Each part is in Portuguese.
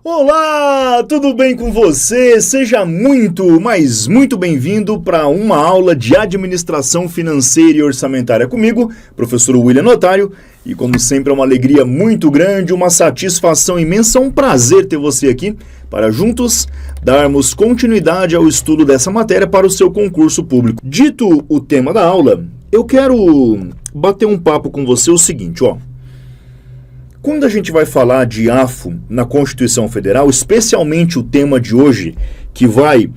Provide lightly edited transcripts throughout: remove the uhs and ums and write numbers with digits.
Olá, tudo bem com você? Seja muito, mas muito bem-vindo para uma aula de administração financeira e orçamentária comigo, professor William Notário, e como sempre é uma alegria muito grande, uma satisfação imensa, um prazer ter você aqui para juntos darmos continuidade ao estudo dessa matéria para o seu concurso público. Dito o tema da aula, eu quero bater um papo com você o seguinte, Quando a gente vai falar de AFO na Constituição Federal, especialmente o tema de hoje, que vai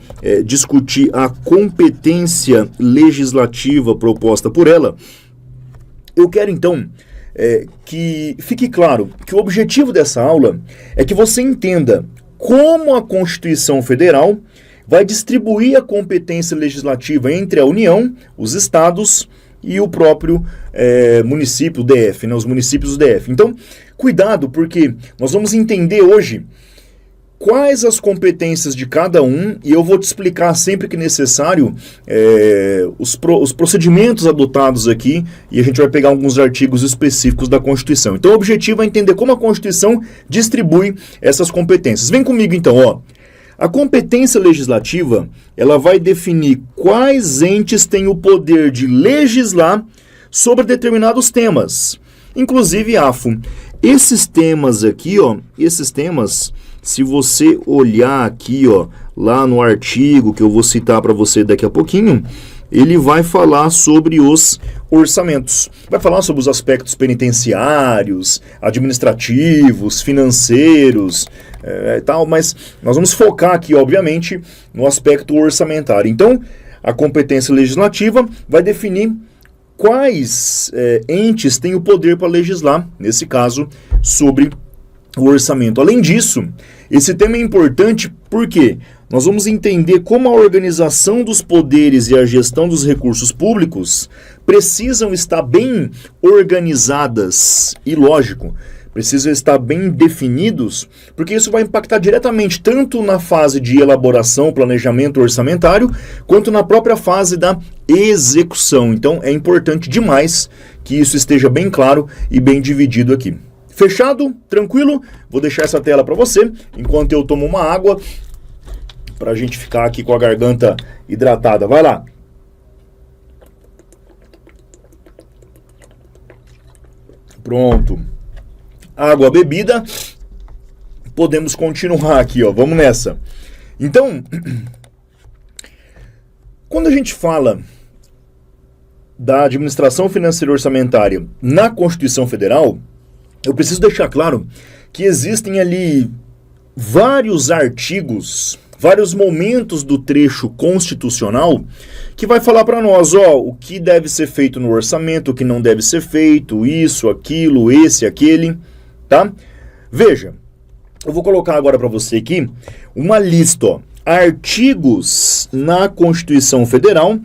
discutir a competência legislativa proposta por ela, eu quero então que fique claro que o objetivo dessa aula é que você entenda como a Constituição Federal vai distribuir a competência legislativa entre a União, os estados e o próprio município, o DF, os municípios do DF. Então, cuidado, porque nós vamos entender hoje quais as competências de cada um, e eu vou te explicar sempre que necessário os procedimentos adotados aqui, e a gente vai pegar alguns artigos específicos da Constituição. Então, o objetivo é entender como a Constituição distribui essas competências. Vem comigo então, A competência legislativa, ela vai definir quais entes têm o poder de legislar sobre determinados temas, inclusive AFO. Esses temas aqui, esses temas, se você olhar aqui, lá no artigo que eu vou citar para você daqui a pouquinho, ele vai falar sobre os orçamentos. Vai falar sobre os aspectos penitenciários, administrativos, financeiros, tal, mas nós vamos focar aqui, obviamente, no aspecto orçamentário. Então, a competência legislativa vai definir quais entes têm o poder para legislar, nesse caso, sobre o orçamento. Além disso, esse tema é importante porque nós vamos entender como a organização dos poderes e a gestão dos recursos públicos precisam estar bem organizadas e, lógico, precisam estar bem definidos, porque isso vai impactar diretamente tanto na fase de elaboração, planejamento orçamentário, quanto na própria fase da execução. Então, é importante demais que isso esteja bem claro e bem dividido aqui. Fechado? Tranquilo? Vou deixar essa tela para você, enquanto eu tomo uma água, para a gente ficar aqui com a garganta hidratada. Vai lá! Pronto. Água bebida. Podemos continuar aqui, Vamos nessa. Então, quando a gente fala da administração financeira e orçamentária na Constituição Federal, eu preciso deixar claro que existem ali vários artigos, vários momentos do trecho constitucional que vai falar para nós, o que deve ser feito no orçamento, o que não deve ser feito, isso, aquilo, esse, aquele, tá? Veja, eu vou colocar agora para você aqui uma lista, artigos na Constituição Federal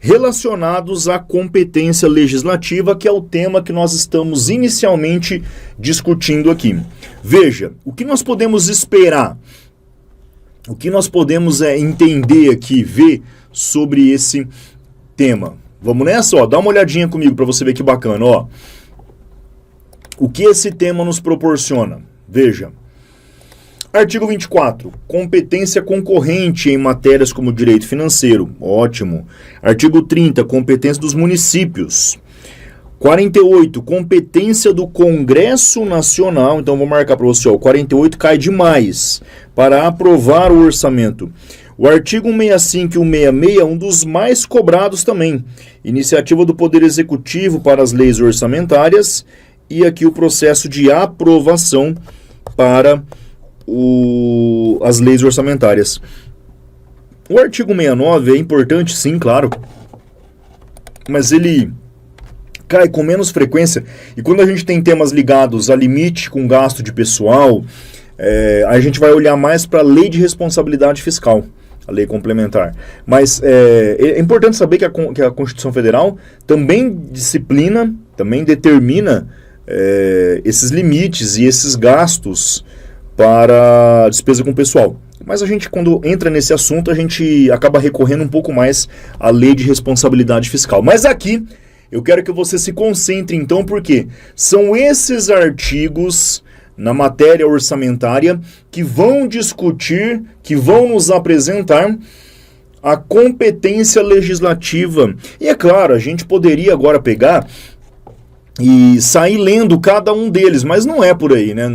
relacionados à competência legislativa, que é o tema que nós estamos inicialmente discutindo aqui. Veja, o que nós podemos esperar, o que nós podemos entender aqui, ver sobre esse tema. Vamos nessa? Dá uma olhadinha comigo para você ver que bacana. O que esse tema nos proporciona? Veja. Artigo 24, competência concorrente em matérias como direito financeiro. Ótimo. Artigo 30, competência dos municípios. 48, competência do Congresso Nacional. Então, vou marcar para você, 48 cai demais para aprovar o orçamento. O artigo 165 e 166, um dos mais cobrados também. Iniciativa do Poder Executivo para as leis orçamentárias. E aqui o processo de aprovação para as leis orçamentárias. O artigo 69 é importante, sim, claro, mas ele cai com menos frequência, e quando a gente tem temas ligados a limite com gasto de pessoal, a gente vai olhar mais para a lei de responsabilidade fiscal, a lei complementar. Mas é importante saber que a Constituição Federal também disciplina, também determina esses limites e esses gastos para despesa com pessoal. Mas a gente, quando entra nesse assunto, a gente acaba recorrendo um pouco mais à lei de responsabilidade fiscal. Mas aqui, eu quero que você se concentre então, porque são esses artigos na matéria orçamentária, que vão discutir, que vão nos apresentar a competência legislativa. E é claro, a gente poderia agora pegar e sair lendo cada um deles, mas não é por aí, né?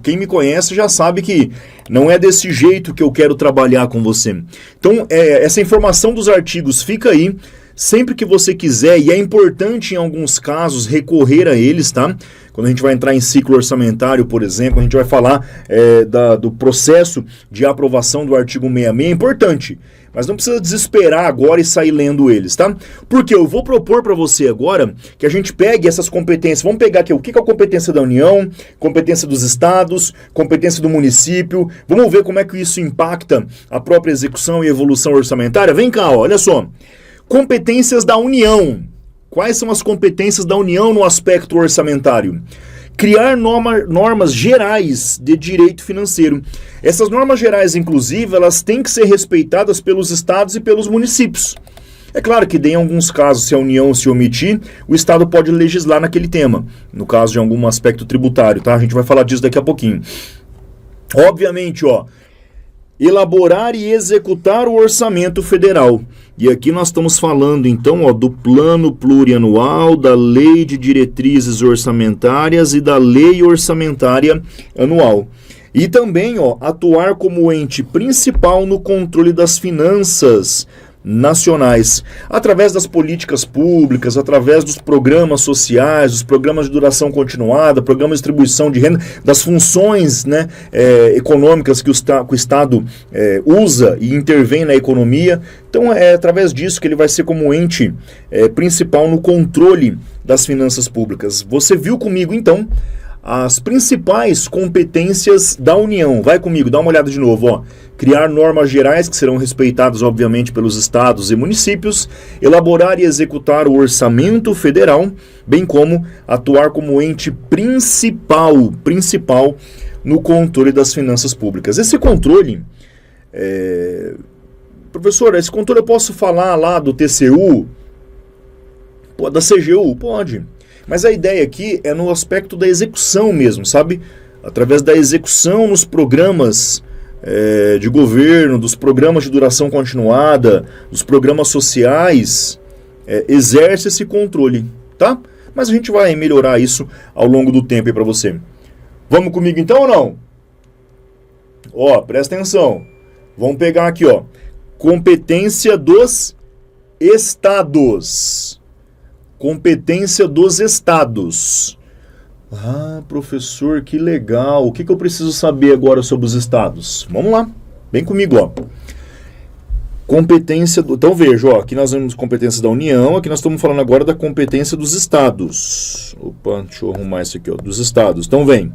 Quem me conhece já sabe que não é desse jeito que eu quero trabalhar com você. Então, essa informação dos artigos fica aí, sempre que você quiser, e é importante em alguns casos recorrer a eles, tá? Quando a gente vai entrar em ciclo orçamentário, por exemplo, a gente vai falar do processo de aprovação do artigo 66, é importante. Mas não precisa desesperar agora e sair lendo eles, tá? Porque eu vou propor para você agora que a gente pegue essas competências. Vamos pegar aqui o que é a competência da União, competência dos estados, competência do município. Vamos ver como é que isso impacta a própria execução e evolução orçamentária. Vem cá, ó, olha só. Competências da União. Quais são as competências da União no aspecto orçamentário? Criar normas gerais de direito financeiro. Essas normas gerais, inclusive, elas têm que ser respeitadas pelos estados e pelos municípios. É claro que em alguns casos, se a União se omitir, o estado pode legislar naquele tema, no caso de algum aspecto tributário, tá? A gente vai falar disso daqui a pouquinho. Obviamente, ó, elaborar e executar o orçamento federal. E aqui nós estamos falando, então, ó, do plano plurianual, da lei de diretrizes orçamentárias e da lei orçamentária anual. E também, ó, atuar como ente principal no controle das finanças nacionais, através das políticas públicas, através dos programas sociais, dos programas de duração continuada, programas de distribuição de renda, das funções, né, econômicas que o Estado usa e intervém na economia. Então é através disso que ele vai ser como ente principal no controle das finanças públicas. Você viu comigo, então, as principais competências da União. Vai comigo, dá uma olhada de novo, ó. Criar normas gerais que serão respeitadas, obviamente, pelos estados e municípios, elaborar e executar o orçamento federal, bem como atuar como ente principal no controle das finanças públicas. Esse controle, professor, esse controle eu posso falar lá do TCU, da CGU? Pode. Mas a ideia aqui é no aspecto da execução mesmo, sabe? Através da execução nos programas de governo, dos programas de duração continuada, dos programas sociais, exerce esse controle, tá? Mas a gente vai melhorar isso ao longo do tempo aí para você. Vamos comigo então ou não? Ó, presta atenção. Vamos pegar aqui, ó. Competência dos estados. Competência dos estados. Ah, professor, que legal. O que eu preciso saber agora sobre os estados? Vamos lá. Vem comigo, ó. Competência do... Então veja, ó, aqui nós temos competência da União, aqui nós estamos falando agora da competência dos estados. Opa, deixa eu arrumar isso aqui, ó, dos estados. Então vem.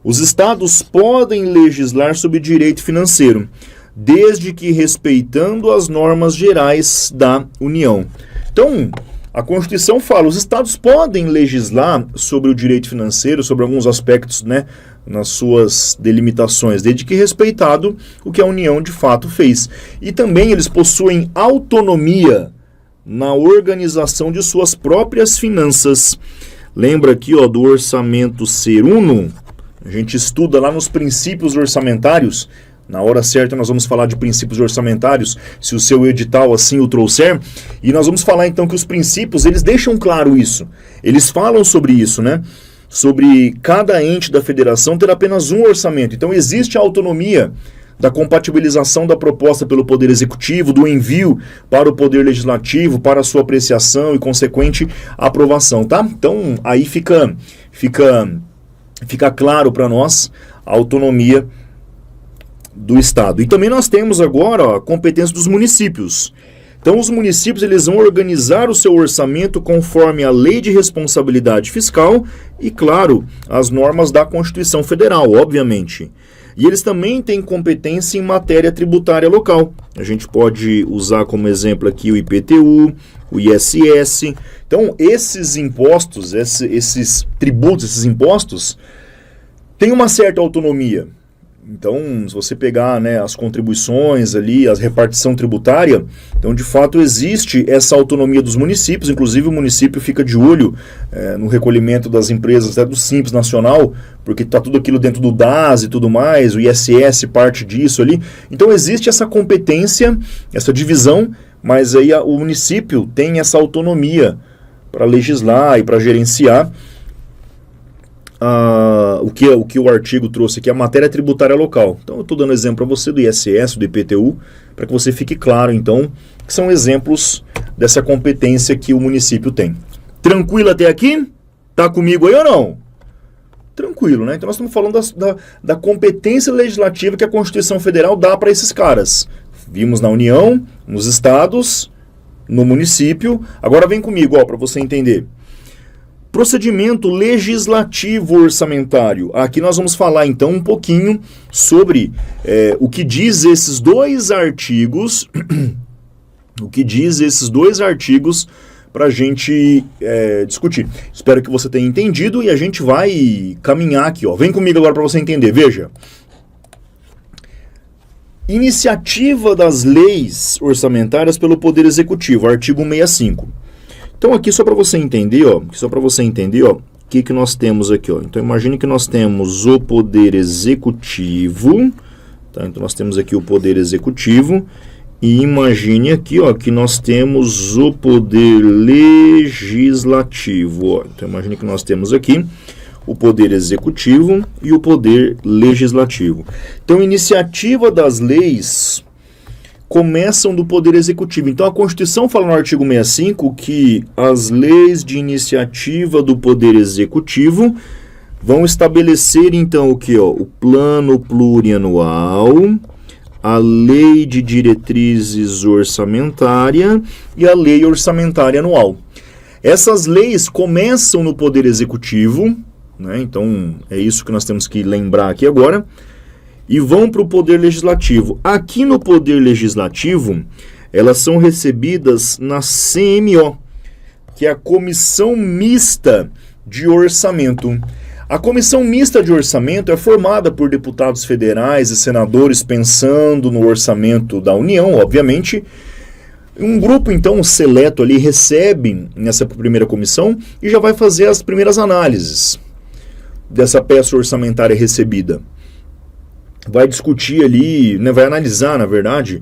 Os estados podem legislar sobre direito financeiro, desde que respeitando as normas gerais da União. Então, a Constituição fala, os estados podem legislar sobre o direito financeiro, sobre alguns aspectos, né, nas suas delimitações, desde que respeitado o que a União de fato fez. E também eles possuem autonomia na organização de suas próprias finanças. Lembra aqui, ó, do orçamento ser uno? A gente estuda lá nos princípios orçamentários. Na hora certa nós vamos falar de princípios orçamentários, se o seu edital assim o trouxer. E nós vamos falar então que os princípios, eles deixam claro isso. Eles falam sobre isso, né? Sobre cada ente da federação ter apenas um orçamento. Então existe a autonomia da compatibilização da proposta pelo Poder Executivo, do envio para o Poder Legislativo, para a sua apreciação e consequente aprovação, tá? Então aí fica claro para nós a autonomia do Estado. E também nós temos agora, ó, a competência dos municípios. Então os municípios eles vão organizar o seu orçamento conforme a lei de responsabilidade fiscal e, claro, as normas da Constituição Federal, obviamente. E eles também têm competência em matéria tributária local. A gente pode usar como exemplo aqui o IPTU, o ISS. Então esses impostos, esses tributos, esses impostos, têm uma certa autonomia. Então, se você pegar, né, as contribuições ali, a repartição tributária, então de fato existe essa autonomia dos municípios, inclusive o município fica de olho no recolhimento das empresas, até do Simples Nacional, porque está tudo aquilo dentro do DAS e tudo mais, o ISS parte disso ali. Então existe essa competência, essa divisão, mas aí o município tem essa autonomia para legislar e para gerenciar o que o artigo trouxe aqui, a matéria tributária local. Então eu estou dando exemplo para você do ISS, do IPTU, para que você fique claro, então, que são exemplos dessa competência que o município tem. Tranquilo até aqui? Tá comigo aí ou não? Tranquilo, né? Então nós estamos falando da competência legislativa que a Constituição Federal dá para esses caras. Vimos na União, nos estados, no município. Agora vem comigo, para você entender. Procedimento legislativo orçamentário. Aqui nós vamos falar então um pouquinho sobre o que diz esses dois artigos, para a gente discutir. Espero que você tenha entendido e a gente vai caminhar aqui. Vem comigo agora para você entender. Veja. Iniciativa das leis orçamentárias pelo Poder Executivo, artigo 65. Então aqui só para você entender, o que nós temos aqui, Então imagine que nós temos o Poder Executivo, tá? Então nós temos aqui o Poder Executivo e imagine aqui, que nós temos o Poder Legislativo, Então imagine que nós temos aqui o Poder Executivo e o Poder Legislativo. Então iniciativa das leis começam do Poder Executivo. Então a Constituição fala no artigo 65 que as leis de iniciativa do Poder Executivo vão estabelecer então o que? O plano plurianual, a lei de diretrizes orçamentária e a lei orçamentária anual. Essas leis começam no Poder Executivo, né? Então é isso que nós temos que lembrar aqui agora, e vão para o Poder Legislativo. Aqui no Poder Legislativo, elas são recebidas na CMO, que é a Comissão Mista de Orçamento. A Comissão Mista de Orçamento é formada por deputados federais e senadores pensando no orçamento da União, obviamente. Um grupo, então, seleto ali recebe nessa primeira comissão e já vai fazer as primeiras análises dessa peça orçamentária recebida. Vai discutir ali, né, vai analisar, na verdade,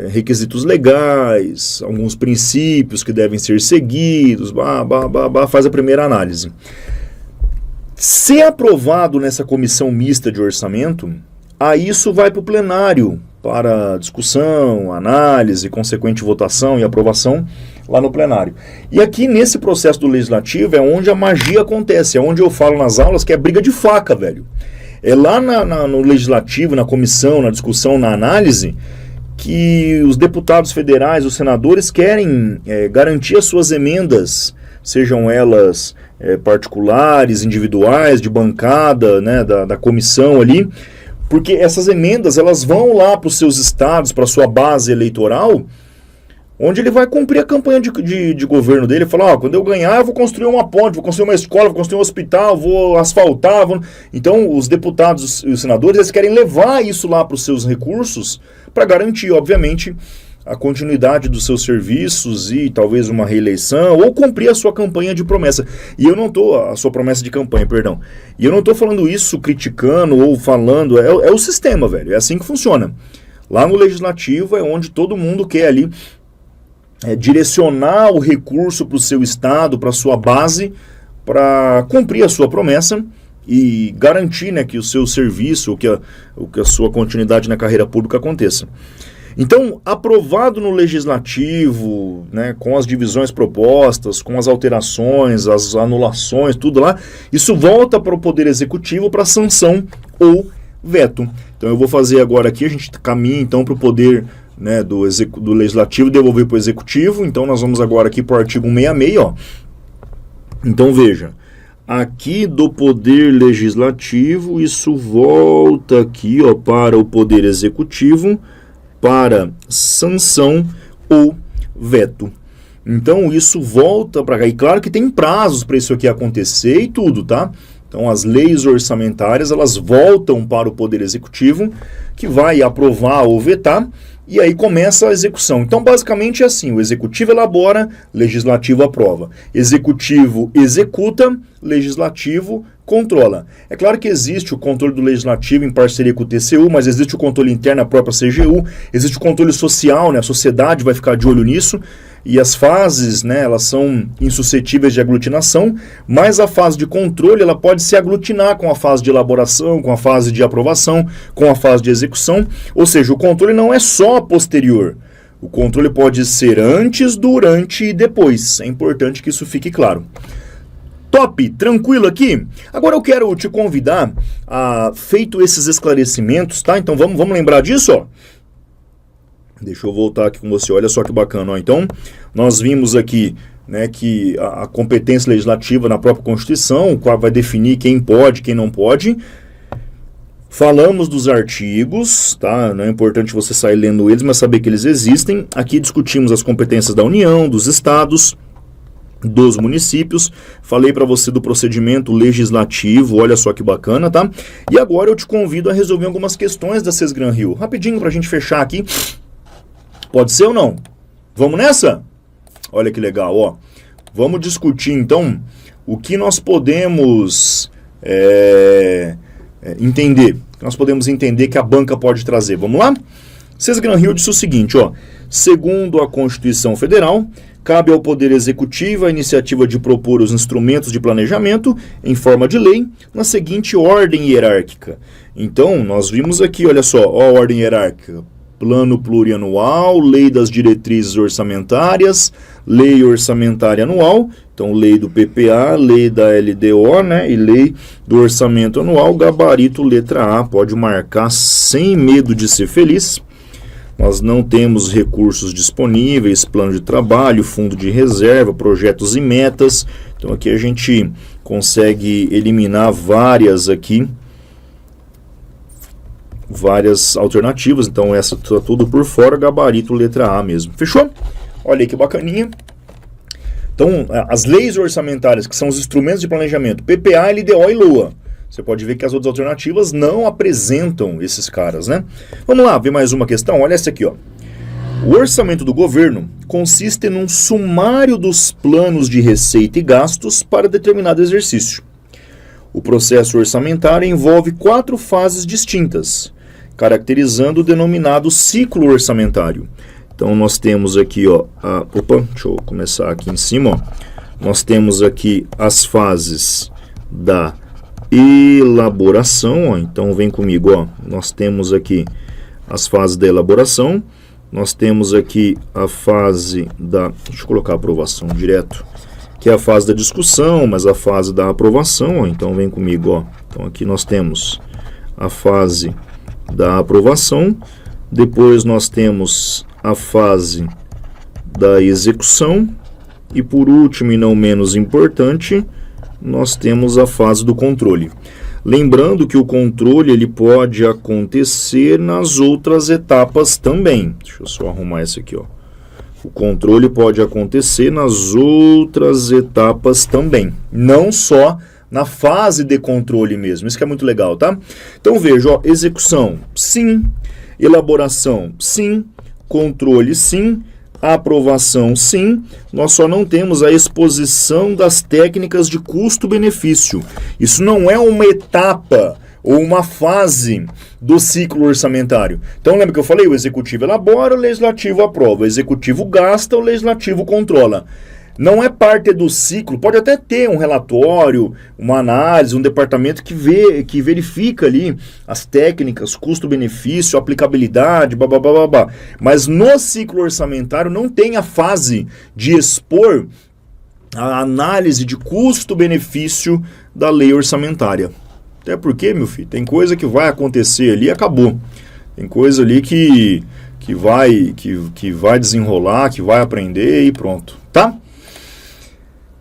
requisitos legais, alguns princípios que devem ser seguidos, faz a primeira análise. Se aprovado nessa comissão mista de orçamento, aí isso vai para o plenário para discussão, análise, consequente votação e aprovação lá no plenário. E aqui nesse processo do legislativo é onde a magia acontece, é onde eu falo nas aulas que é briga de faca, velho. É lá no legislativo, na comissão, na discussão, na análise, que os deputados federais, os senadores querem garantir as suas emendas, sejam elas particulares, individuais, de bancada, né, da comissão ali, porque essas emendas elas vão lá para os seus estados, para a sua base eleitoral, onde ele vai cumprir a campanha de governo dele, falar, quando eu ganhar eu vou construir uma ponte, vou construir uma escola, vou construir um hospital, vou asfaltar. Então os deputados e os senadores eles querem levar isso lá para os seus recursos para garantir, obviamente, a continuidade dos seus serviços e talvez uma reeleição ou cumprir a sua campanha de promessa. E eu não estou, a sua promessa de campanha, perdão. E eu não estou falando isso criticando ou falando, é o sistema, velho, é assim que funciona. Lá no legislativo é onde todo mundo quer ali direcionar o recurso para o seu estado, para a sua base, para cumprir a sua promessa e garantir, né, que o seu serviço, que a sua continuidade na carreira pública aconteça. Então, aprovado no legislativo, né, com as divisões propostas, com as alterações, as anulações, tudo lá, isso volta para o Poder Executivo para sanção ou veto. Então eu vou fazer agora aqui, a gente caminha então para o Poder, né, do Legislativo devolver para o Executivo. Então nós vamos agora aqui para o artigo 66, Então veja, aqui do Poder Legislativo, isso volta aqui, para o Poder Executivo, para sanção ou veto. Então isso volta para cá. E claro que tem prazos para isso aqui acontecer e tudo, tá? Então, as leis orçamentárias, elas voltam para o Poder Executivo, que vai aprovar ou vetar, e aí começa a execução. Então, basicamente é assim, o Executivo elabora, Legislativo aprova. Executivo executa, Legislativo controla. É claro que existe o controle do Legislativo em parceria com o TCU, mas existe o controle interno, a própria CGU, existe o controle social, né? A sociedade vai ficar de olho nisso, e as fases, né, elas são insuscetíveis de aglutinação, mas a fase de controle ela pode se aglutinar com a fase de elaboração, com a fase de aprovação, com a fase de execução, ou seja, o controle não é só posterior. O controle pode ser antes, durante e depois. É importante que isso fique claro. Top, tranquilo aqui? Agora eu quero te convidar a, feito esses esclarecimentos, tá? Então vamos lembrar disso, ó. Deixa eu voltar aqui com você, olha só que bacana, ó. Então, nós vimos aqui, né, que a competência legislativa na própria Constituição, qual vai definir quem pode, quem não pode. Falamos dos artigos, tá? Não é importante você sair lendo eles, mas saber que eles existem. Aqui discutimos as competências da União, dos estados, dos municípios. Falei para você do procedimento legislativo, olha só que bacana, tá? E agora eu te convido a resolver algumas questões da Sesgran Rio. Rapidinho pra gente fechar aqui. Pode ser ou não? Vamos nessa? Olha que legal, ó. Vamos discutir, então, o que nós podemos entender. Nós podemos entender que a banca pode trazer. Vamos lá? Sesgran Rio disse o seguinte, ó. Segundo a Constituição Federal, cabe ao Poder Executivo a iniciativa de propor os instrumentos de planejamento em forma de lei na seguinte ordem hierárquica. Então, nós vimos aqui, olha só, ó, a ordem hierárquica. Plano plurianual, lei das diretrizes orçamentárias, lei orçamentária anual, então lei do PPA, lei da LDO, né, e lei do orçamento anual, gabarito letra A, pode marcar sem medo de ser feliz. Nós não temos recursos disponíveis, plano de trabalho, fundo de reserva, projetos e metas, então aqui a gente consegue eliminar várias alternativas, então essa está tudo por fora, gabarito letra A mesmo. Fechou? Olha aí que bacaninha. Então, as leis orçamentárias, que são os instrumentos de planejamento, PPA, LDO e LOA. Você pode ver que as outras alternativas não apresentam esses caras, né? Vamos lá, ver mais uma questão. Olha essa aqui, ó. O orçamento do governo consiste num sumário dos planos de receita e gastos para determinado exercício. O processo orçamentário envolve 4 fases distintas, caracterizando o denominado ciclo orçamentário. Então, nós temos aqui, ó, deixa eu começar aqui em cima, ó. Nós temos aqui as fases da elaboração, ó. Então, vem comigo, ó. Nós temos aqui as fases da elaboração, nós temos aqui a fase da, deixa eu colocar a aprovação direto, que é a fase da discussão, mas a fase da aprovação, ó. Então, vem comigo, ó. Então, aqui nós temos a fase da aprovação, depois nós temos a fase da execução e por último e não menos importante, nós temos a fase do controle. Lembrando que o controle ele pode acontecer nas outras etapas também. Deixa eu só arrumar isso aqui, ó. O controle pode acontecer nas outras etapas também, não só na fase de controle mesmo. Isso que é muito legal, tá? Então veja, ó, execução, sim. Elaboração, sim. Controle, sim. Aprovação, sim. Nós só não temos a exposição das técnicas de custo-benefício. Isso não é uma etapa ou uma fase do ciclo orçamentário. Então lembra que eu falei? O executivo elabora, o legislativo aprova. O executivo gasta, o legislativo controla. Não é parte do ciclo, pode até ter um relatório, uma análise, um departamento que verifica ali as técnicas, custo-benefício, aplicabilidade, babá. Mas no ciclo orçamentário não tem a fase de expor a análise de custo-benefício da lei orçamentária. Até porque, meu filho, tem coisa que vai acontecer ali e acabou. Tem coisa ali que vai desenrolar, que vai aprender e pronto, tá?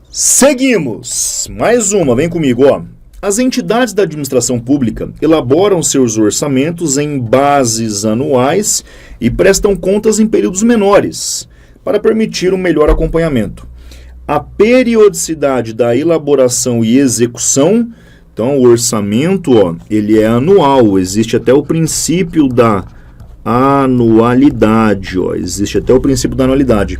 Seguimos. Mais uma, vem comigo, ó. As entidades da administração pública elaboram seus orçamentos em bases anuais e prestam contas em períodos menores, para permitir um melhor acompanhamento. A periodicidade da elaboração e execução Então, o orçamento, ó, ele é anual, existe até o princípio da anualidade, ó, existe até o princípio da anualidade,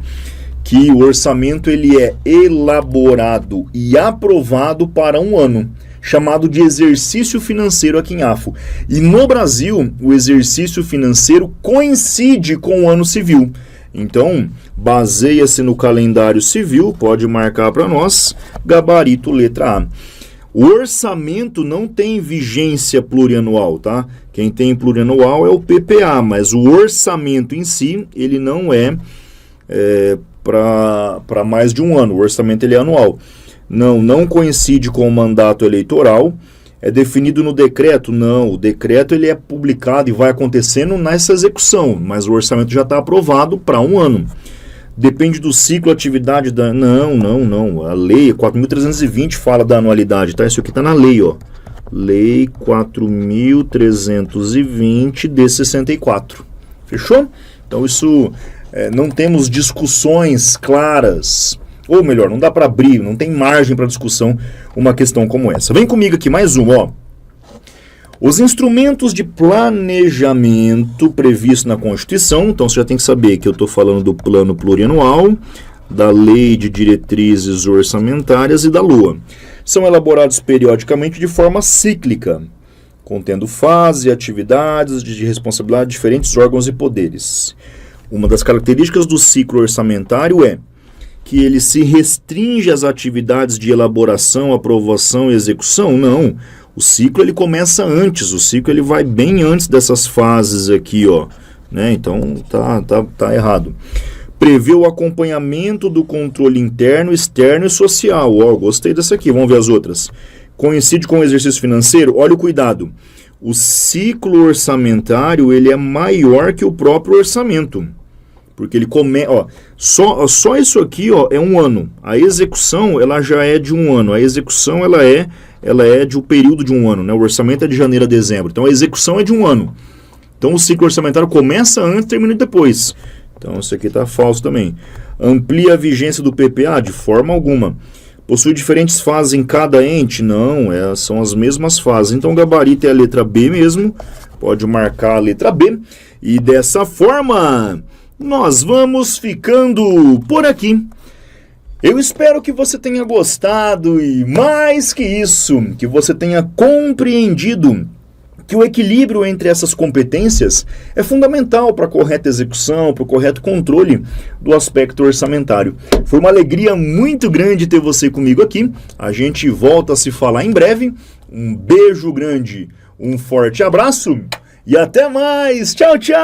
que o orçamento ele é elaborado e aprovado para um ano, chamado de exercício financeiro aqui em AFO. E no Brasil, o exercício financeiro coincide com o ano civil. Então, baseia-se no calendário civil, pode marcar para nós, gabarito letra A. O orçamento não tem vigência plurianual, tá? Quem tem plurianual é o PPA, mas o orçamento em si, ele não é para mais de um ano. O orçamento ele é anual. Não coincide com o mandato eleitoral. É definido no decreto? Não, o decreto ele é publicado e vai acontecendo nessa execução, mas o orçamento já está aprovado para um ano. Depende do ciclo, atividade da... Não. A lei 4.320 fala da anualidade, tá? Isso aqui está na lei, ó. Lei 4.320 de 64. Fechou? Então isso, não temos discussões claras. Ou melhor, não dá para abrir, não tem margem para discussão uma questão como essa. Vem comigo aqui, mais uma, ó. Os instrumentos de planejamento previstos na Constituição, então você já tem que saber que eu estou falando do plano plurianual, da lei de diretrizes orçamentárias e da LOA. São elaborados periodicamente de forma cíclica, contendo fases e atividades de responsabilidade de diferentes órgãos e poderes. Uma das características do ciclo orçamentário é que ele se restringe às atividades de elaboração, aprovação e execução? Não. O ciclo ele começa antes, o ciclo ele vai bem antes dessas fases aqui, ó, né? Então tá errado. Prevê o acompanhamento do controle interno, externo e social. Ó, gostei dessa aqui, vamos ver as outras. Coincide com o exercício financeiro? Olha o cuidado. O ciclo orçamentário ele é maior que o próprio orçamento. Porque ele começa, ó, só isso aqui, ó, é um ano. A execução, ela já é de um ano. A execução, ela é de um período de um ano, né? O orçamento é de janeiro a dezembro. Então, a execução é de um ano. Então, o ciclo orçamentário começa antes e termina depois. Então, isso aqui está falso também. Amplia a vigência do PPA? De forma alguma. Possui diferentes fases em cada ente? Não, são as mesmas fases. Então, o gabarito é a letra B mesmo. Pode marcar a letra B. E dessa forma... nós vamos ficando por aqui. Eu espero que você tenha gostado e, mais que isso, que você tenha compreendido que o equilíbrio entre essas competências é fundamental para a correta execução, para o correto controle do aspecto orçamentário. Foi uma alegria muito grande ter você comigo aqui. A gente volta a se falar em breve. Um beijo grande, um forte abraço. E até mais! Tchau, tchau!